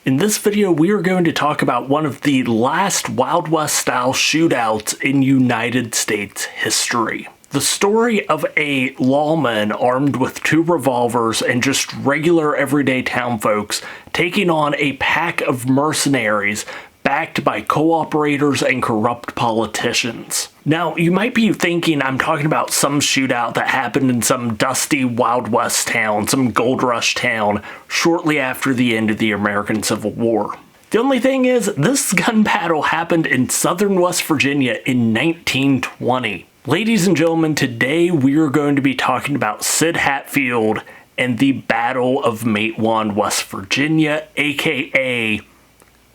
In this video, we are going to talk about one of the last Wild West style shootouts in United States history. The story of a lawman armed with 2 revolvers and just regular everyday town folks taking on a pack of mercenaries backed by cooperators and corrupt politicians. Now, you might be thinking I'm talking about some shootout that happened in some dusty Wild West town, some gold rush town, shortly after the end of the American Civil War. The only thing is, this gun battle happened in southern West Virginia in 1920. Ladies and gentlemen, today we are going to be talking about Sid Hatfield and the Battle of Matewan, West Virginia, aka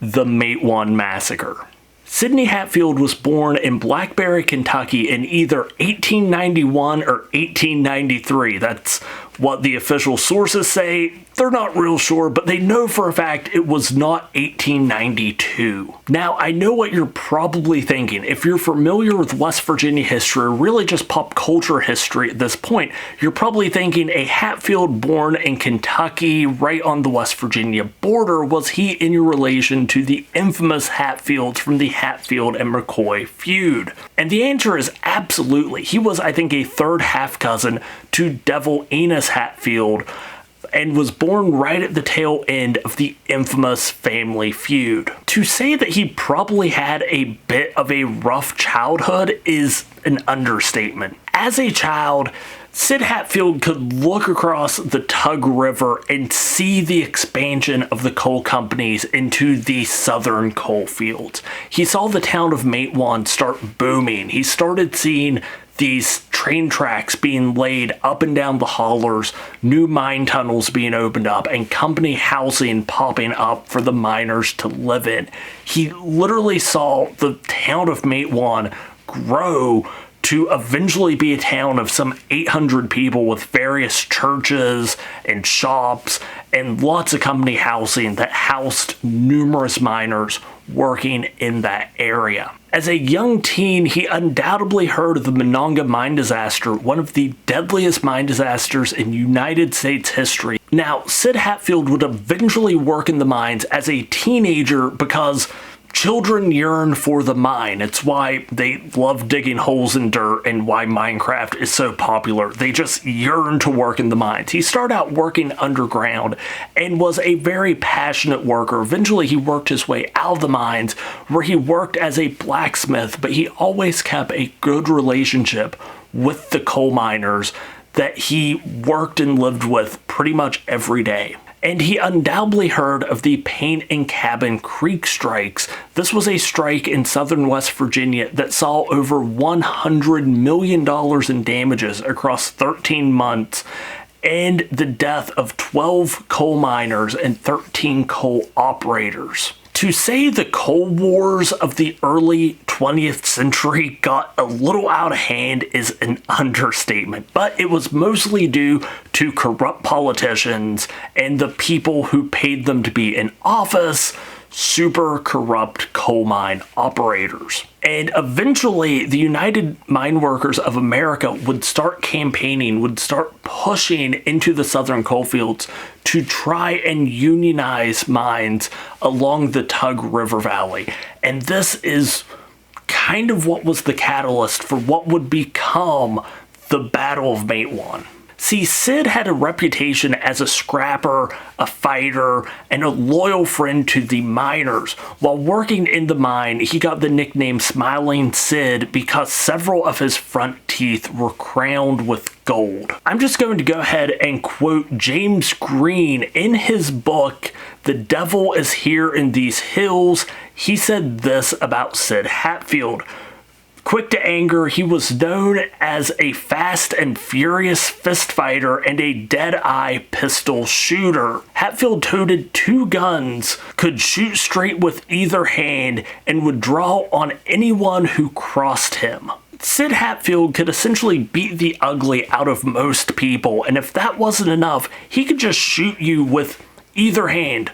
the Matewan Massacre. Sidney Hatfield was born in Blackberry, Kentucky in either 1891 or 1893. That's what the official sources say. They're not real sure, but they know for a fact it was not 1892. Now, I know what you're probably thinking. If you're familiar with West Virginia history, or really just pop culture history at this point, you're probably thinking a Hatfield born in Kentucky, right on the West Virginia border, was he in relation to the infamous Hatfields from the Hatfield and McCoy feud? And the answer is absolutely. He was, I think, a third half cousin to Devil Enos Hatfield, and was born right at the tail end of the infamous family feud. To say that he probably had a bit of a rough childhood is an understatement. As a child, Sid Hatfield could look across the Tug River and see the expansion of the coal companies into the southern coal fields. He saw the town of Matewan start booming. He started seeing these train tracks being laid up and down the hollers, new mine tunnels being opened up, and company housing popping up for the miners to live in. He literally saw the town of Matewan grow to eventually be a town of some 800 people with various churches and shops and lots of company housing that housed numerous miners working in that area. As a young teen, he undoubtedly heard of the Monongah mine disaster, one of the deadliest mine disasters in United States history. Now, Sid Hatfield would eventually work in the mines as a teenager because children yearn for the mine. It's why they love digging holes in dirt and why Minecraft is so popular. They just yearn to work in the mines. He started out working underground and was a very passionate worker. Eventually, he worked his way out of the mines where he worked as a blacksmith, but he always kept a good relationship with the coal miners that he worked and lived with pretty much every day. And he undoubtedly heard of the Paint and Cabin Creek strikes. This was a strike in southern West Virginia that saw over $100 million in damages across 13 months and the death of 12 coal miners and 13 coal operators. To say the coal wars of the early 20th century got a little out of hand is an understatement, but it was mostly due to corrupt politicians and the people who paid them to be in office, super corrupt coal mine operators. And eventually, the United Mine Workers of America would start campaigning, would start pushing into the southern coal fields to try and unionize mines along the Tug River Valley. And this is kind of what was the catalyst for what would become the Battle of Matewan. See, Sid had a reputation as a scrapper, a fighter, and a loyal friend to the miners. While working in the mine, he got the nickname Smiling Sid because several of his front teeth were crowned with gold. I'm just going to go ahead and quote James Green in his book, The Devil is Here in These Hills. He said this about Sid Hatfield. Quick to anger, he was known as a fast and furious fist fighter and a dead-eye pistol shooter. Hatfield toted 2 guns, could shoot straight with either hand, and would draw on anyone who crossed him. Sid Hatfield could essentially beat the ugly out of most people, and if that wasn't enough, he could just shoot you with either hand,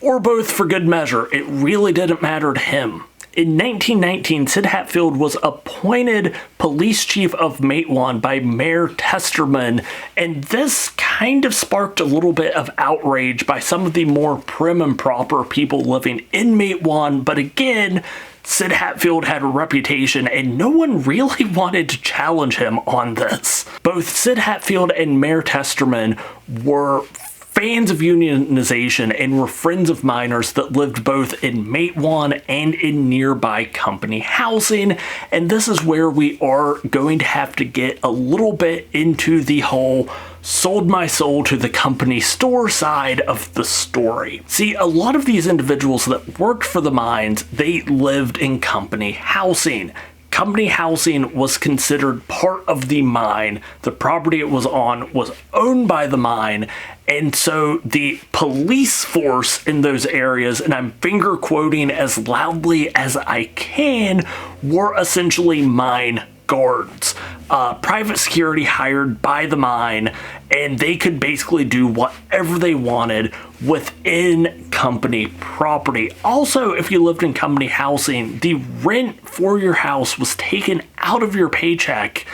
or both for good measure. It really didn't matter to him. In 1919, Sid Hatfield was appointed police chief of Matewan by Mayor Testerman, and this kind of sparked a little bit of outrage by some of the more prim and proper people living in Matewan, but again, Sid Hatfield had a reputation and no one really wanted to challenge him on this. Both Sid Hatfield and Mayor Testerman were fans of unionization and were friends of miners that lived both in Matewan and in nearby company housing, and this is where we are going to have to get a little bit into the whole sold my soul to the company store side of the story. See, a lot of these individuals that worked for the mines, they lived in company housing. Company housing was considered part of the mine. The property it was on was owned by the mine, and so the police force in those areas, and I'm finger quoting as loudly as I can, were essentially mine guards. Private security hired by the mine, and they could basically do whatever they wanted within company property. Also, if you lived in company housing, the rent for your house was taken out of your paycheck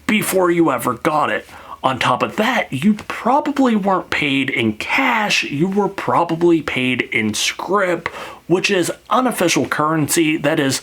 before you ever got it. On top of that, you probably weren't paid in cash, you were probably paid in scrip, which is unofficial currency that is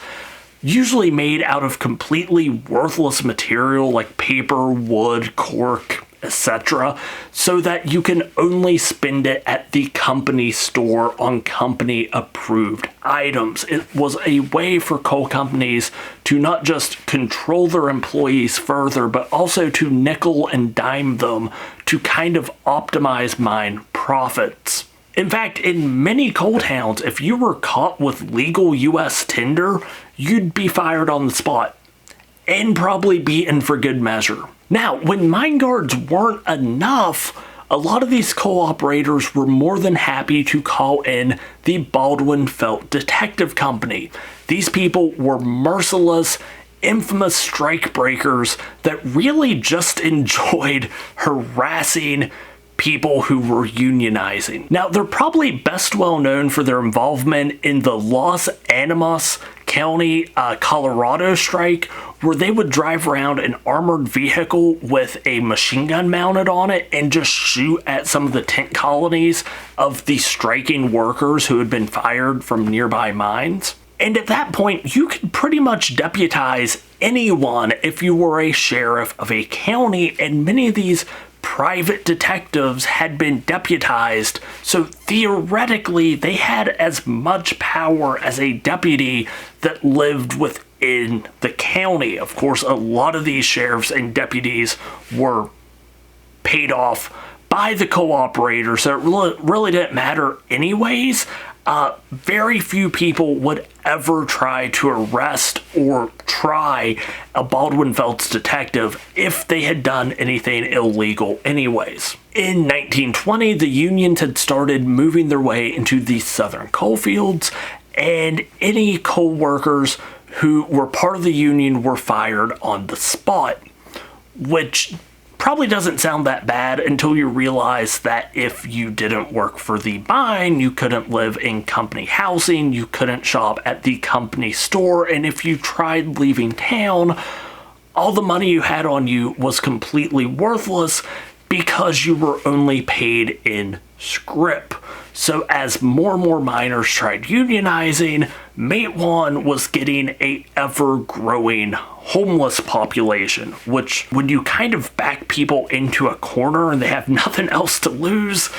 usually made out of completely worthless material like paper, wood, cork, etc., so that you can only spend it at the company store on company approved items. It was a way for coal companies to not just control their employees further, but also to nickel and dime them to kind of optimize mine profits. In fact, in many coal towns, if you were caught with legal US tinder, you'd be fired on the spot and probably beaten for good measure. Now, when mine guards weren't enough, a lot of these coal operators were more than happy to call in the Baldwin Felt Detective Company. These people were merciless, infamous strike breakers that really just enjoyed harassing people who were unionizing. Now, they're probably best well known for their involvement in the Los Animas County, Colorado strike, where they would drive around an armored vehicle with a machine gun mounted on it and just shoot at some of the tent colonies of the striking workers who had been fired from nearby mines. And at that point, you could pretty much deputize anyone if you were a sheriff of a county, and many of these private detectives had been deputized, so theoretically they had as much power as a deputy that lived within the county. Of course, a lot of these sheriffs and deputies were paid off by the cooperators, so it really didn't matter anyways. Very few people would ever try to arrest or try a Baldwin Felts detective if they had done anything illegal anyways. In 1920, the unions had started moving their way into the southern coal fields, and any coal workers who were part of the union were fired on the spot, which probably doesn't sound that bad until you realize that if you didn't work for the mine, you couldn't live in company housing, you couldn't shop at the company store, and if you tried leaving town, all the money you had on you was completely worthless because you were only paid in scrip. So as more and more miners tried unionizing, Matewan was getting a ever-growing homeless population, which when you kind of back people into a corner and they have nothing else to lose,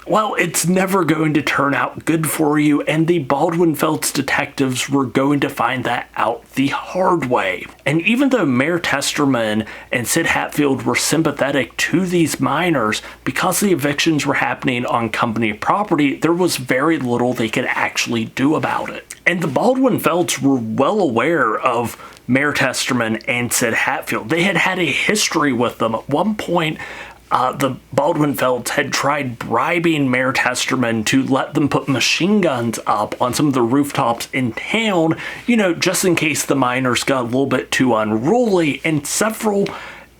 well, it's never going to turn out good for you, and the Baldwin Felts detectives were going to find that out the hard way. And even though Mayor Testerman and Sid Hatfield were sympathetic to these miners, because the evictions were happening on company property, there was very little they could actually do about it. And the Baldwin Felts were well aware of Mayor Testerman and Sid Hatfield. They had had a history with them. At one point, the Baldwin Felts had tried bribing Mayor Testerman to let them put machine guns up on some of the rooftops in town, you know, just in case the miners got a little bit too unruly, and several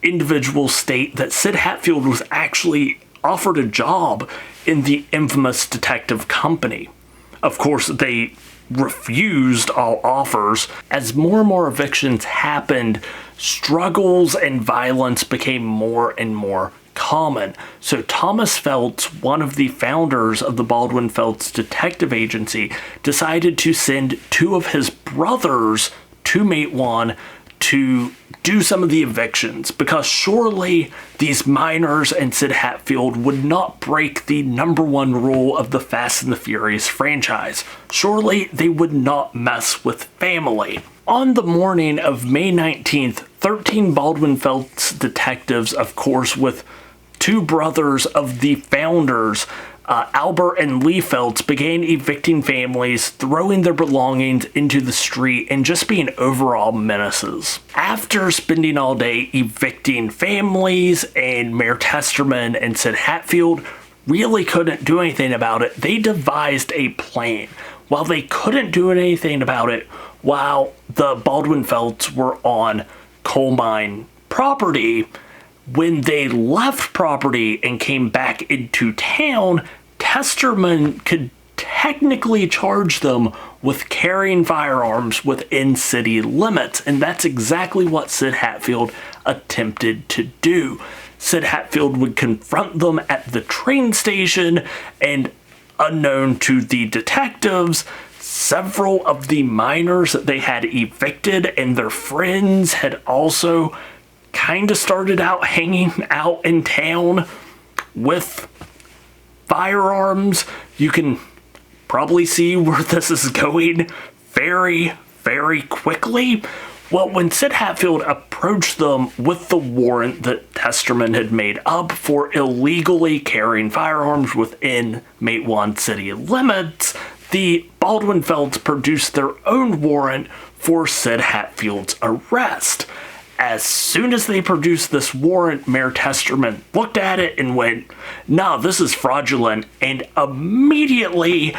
individuals state that Sid Hatfield was actually offered a job in the infamous detective company. Of course, they refused all offers. As more and more evictions happened, struggles and violence became more and more common. So Thomas Phelps, one of the founders of the Baldwin Phelps Detective Agency, decided to send 2 of his brothers to Matewan to do some of the evictions, because surely these miners and Sid Hatfield would not break the #1 rule of the Fast and the Furious franchise. Surely they would not mess with family. On the morning of May 19th, 13 Baldwin Phelps detectives, of course, with 2 brothers of the founders, Albert and Lee Phelps, began evicting families, throwing their belongings into the street, and just being overall menaces. After spending all day evicting families, and Mayor Testerman and Sid Hatfield really couldn't do anything about it, they devised a plan. While they couldn't do anything about it while the Baldwin Phelps were on coal mine property, when they left property and came back into town, Testerman could technically charge them with carrying firearms within city limits, and that's exactly what Sid Hatfield attempted to do. Sid Hatfield would confront them at the train station, and unknown to the detectives, several of the miners that they had evicted and their friends had also kind of started out hanging out in town with firearms. You can probably see where this is going very, very quickly. Well, when Sid Hatfield approached them with the warrant that Testerman had made up for illegally carrying firearms within Matewan city limits, the Baldwin Phelps produced their own warrant for Sid Hatfield's arrest. As soon as they produced this warrant, Mayor Testerman looked at it and went, "No, this is fraudulent," and immediately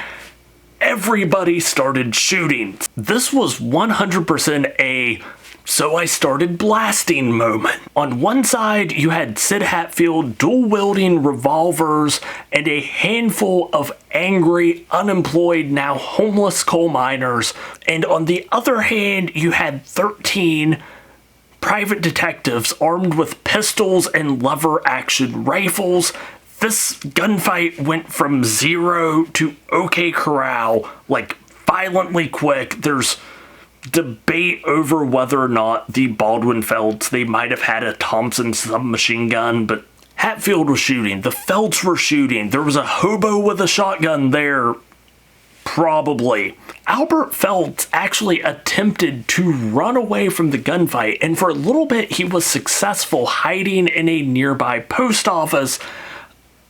everybody started shooting. This was 100% a "so I started blasting" moment. On one side, you had Sid Hatfield dual-wielding revolvers and a handful of angry, unemployed, now homeless coal miners, and on the other hand, you had 13 private detectives armed with pistols and lever-action rifles. This gunfight went from 0 to OK Corral, like, violently quick. There's debate over whether or not the Baldwin Phelps, they might have had a Thompson submachine gun, but Hatfield was shooting. The Phelps were shooting. There was a hobo with a shotgun there. Probably. Albert Phelps actually attempted to run away from the gunfight, and for a little bit he was successful hiding in a nearby post office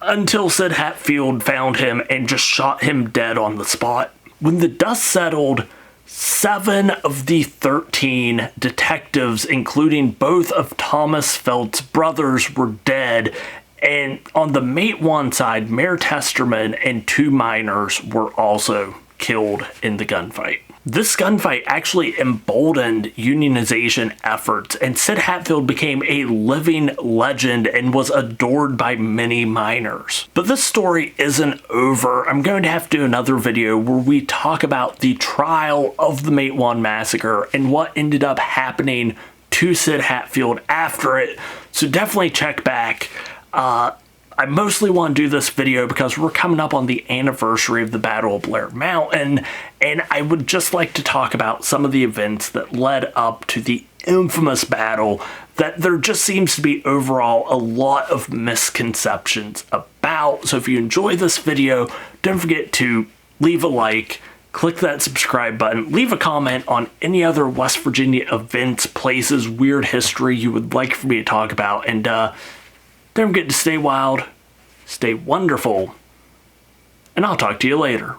until Sid Hatfield found him and just shot him dead on the spot. When the dust settled, 7 of the 13 detectives, including both of Thomas Phelps' brothers, were dead. And on the Matewan side, Mayor Testerman and 2 miners were also killed in the gunfight. This gunfight actually emboldened unionization efforts, and Sid Hatfield became a living legend and was adored by many miners. But this story isn't over. I'm going to have to do another video where we talk about the trial of the Matewan massacre and what ended up happening to Sid Hatfield after it. So definitely check back. I mostly want to do this video because we're coming up on the anniversary of the Battle of Blair Mountain, and I would just like to talk about some of the events that led up to the infamous battle that there just seems to be overall a lot of misconceptions about. So if you enjoy this video, don't forget to leave a like, click that subscribe button, leave a comment on any other West Virginia events, places, weird history you would like for me to talk about, and don't forget to stay wild, stay wonderful, and I'll talk to you later.